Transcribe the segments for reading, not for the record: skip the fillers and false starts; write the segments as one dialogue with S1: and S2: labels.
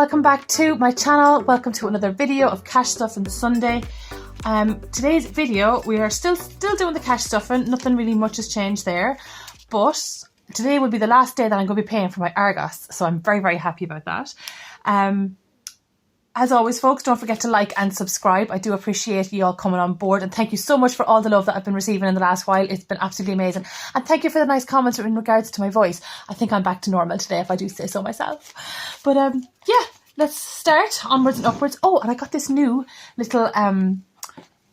S1: welcome back to my channel. Welcome to another video of cash stuffing Sunday. Today's video, we are still doing the cash stuffing. Nothing really much has changed there, but today will be the last day that I'm going to be paying for my Argos, so I'm very, very happy about that. As always, folks, don't forget to like and subscribe. I do appreciate you all coming on board, and thank you so much for all the love that I've been receiving in the last while. It's been absolutely amazing, and thank you for the nice comments in regards to my voice. I think I'm back to normal today, if I do say so myself. But yeah, let's start onwards and upwards. Oh, and I got this new little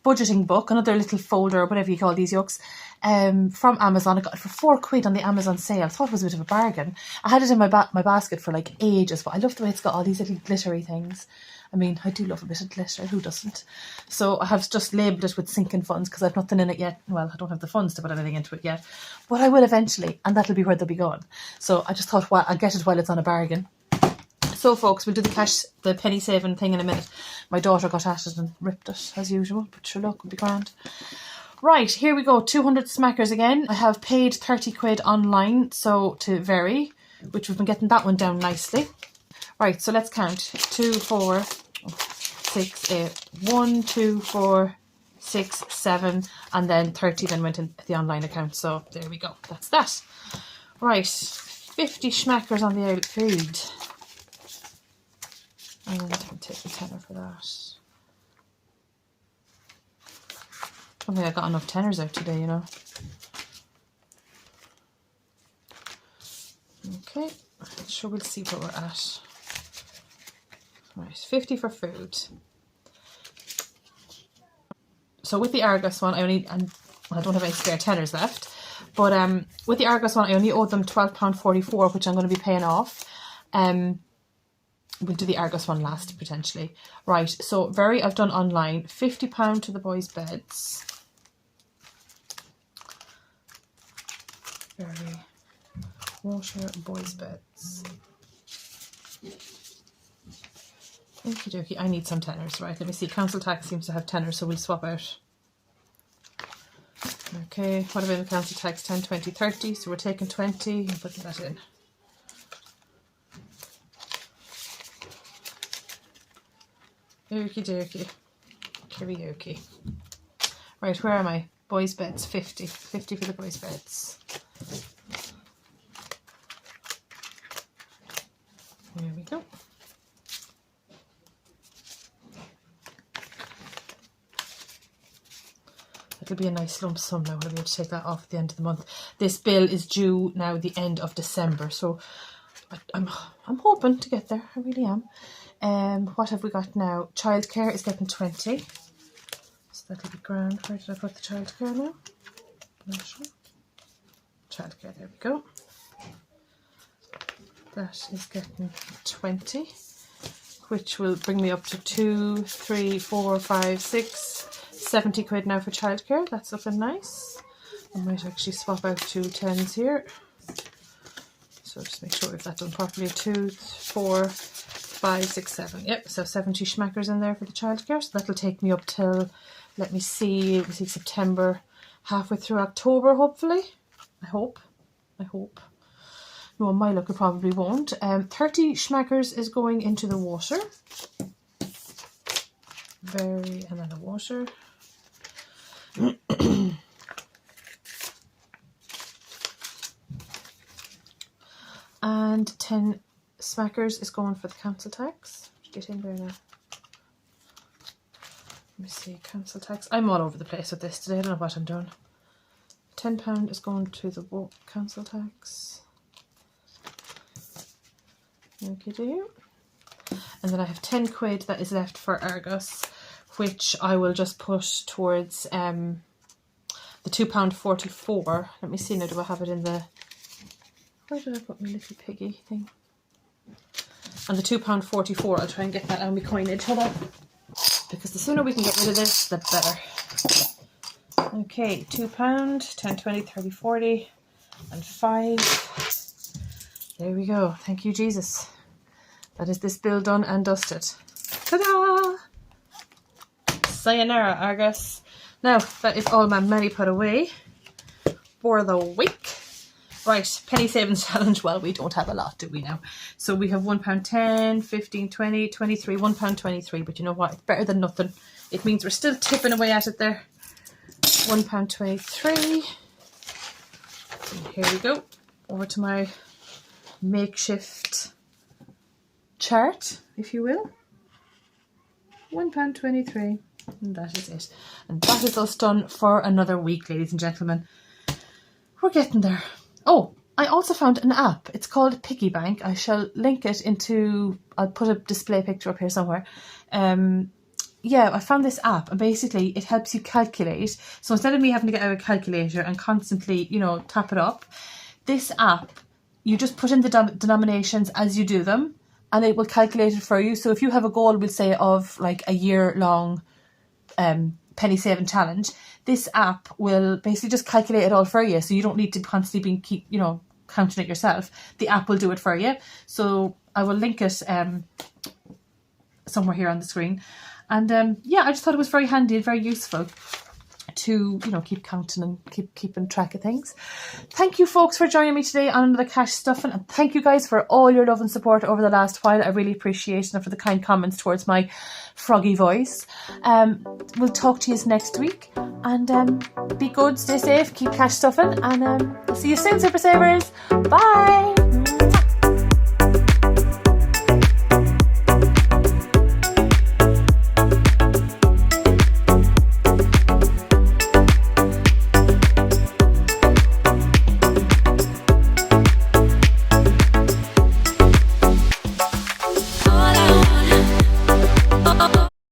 S1: budgeting book, another little folder, or whatever you call these yokes, from Amazon. I got it for £4 on the Amazon sale. I thought it was a bit of a bargain. I had it in my basket for like ages, but I love the way it's got all these little glittery things. I mean, I do love a bit of glitter, who doesn't? So I have just labelled it with sinking funds because I've nothing in it yet. Well, I don't have the funds to put anything into it yet, but I will eventually, and that'll be where they'll be going. So I just thought, well, I'll get it while it's on a bargain. So folks, we'll do the penny saving thing in a minute. My daughter got at it and ripped it as usual, but sure, look, it'll be grand. Right, here we go, 200 smackers again. I have paid £30 online, so to Very, which we've been getting that one down nicely. Right, so let's count. 2, 4, 6, 8. 1, 2, 4, 6, 7, and then 30 then went into the online account. So there we go. That's that. Right, 50 schmackers on the out feed. And then I'll take the tenner for that. I don't think I got enough tenors out today, you know. Okay, sure, we'll see where we're at. Right, 50 for food. So with the Argos one, I don't have any spare tenors left, but with the Argos one, I only owe them £12.44, which I'm going to be paying off. We'll do the Argos one last, potentially. Right, so Very, I've done online. £50 to the boys' beds. Very, water, boys' beds. Okie dokie, I need some tenors. Right, let me see. Council tax seems to have tenors, so we'll swap out. Okay, what about the council tax? 10, 20, 30. So we're taking 20 and putting that in. Okie dokie. Karaoke. Right, where am I? Boys' beds, 50. 50 for the boys' beds. There we go. It'll be a nice lump sum now. We'll be able to take that off at the end of the month. This bill is due now the end of December, so I'm hoping to get there. I really am. What have we got now? Childcare is getting 20, so that'll be grand. Where did I put the childcare now? Not sure. Childcare, there we go. That is getting 20, which will bring me up to 2, 3, 4, 5, 6, £70 now for childcare. That's looking nice. I might actually swap out 2 tens here. So just make sure we've that done properly. 2, 4, 5, 6, 7. Yep, so 70 schmackers in there for the childcare. So that'll take me up till, let me see, September, halfway through October, hopefully. I hope. No, on my luck, it probably won't. 30 schmackers is going into the water. Very, and then the water. And 10 smackers is going for the council tax. Get in there now. Let me see, council tax. I'm all over the place with this today. I don't know what I'm doing. £10 is going to the council tax. Okay, do. And then I have £10 that is left for Argos, which I will just put towards the £2.44. Let me see now, do I have it in the... Where did I put my little piggy thing? And the £2.44, I'll try and get that out of my coinage. Hold on. Because the sooner we can get rid of this, the better. Okay, £2, 10, 20, 30, 40, and 5. There we go. Thank you, Jesus. That is this bill done and dusted. Ta-da! Sayonara, Argos. Now, that is all my money put away for the week. Right, penny savings challenge. Well, we don't have a lot, do we now? So we have £1.10, 15, 20, 23, £1.23. But you know what? It's better than nothing. It means we're still tipping away at it there. £1.23. And here we go. Over to my makeshift chart, if you will. £1.23. And that is it. And that is us done for another week, ladies and gentlemen. We're getting there. Oh, I also found an app. It's called Piggy Bank. I shall link it into... I'll put a display picture up here somewhere. Yeah, I found this app, and basically it helps you calculate. So instead of me having to get out a calculator and constantly, you know, tap it up, this app, you just put in the denominations as you do them, and it will calculate it for you. So if you have a goal, we'll say, of like a year-long penny saving challenge, this app will basically just calculate it all for you. So you don't need to constantly keep, you know, counting it yourself. The app will do it for you. So I will link it somewhere here on the screen. And yeah, I just thought it was very handy and very useful to, you know, keep counting and keeping track of things. Thank you, folks, for joining me today on Another Cash Stuffing, and thank you guys for all your love and support over the last while. I really appreciate it, and for the kind comments towards my froggy voice. We'll talk to you next week, and be good, stay safe, keep cash stuffing, and see you soon, Super Savers. Bye.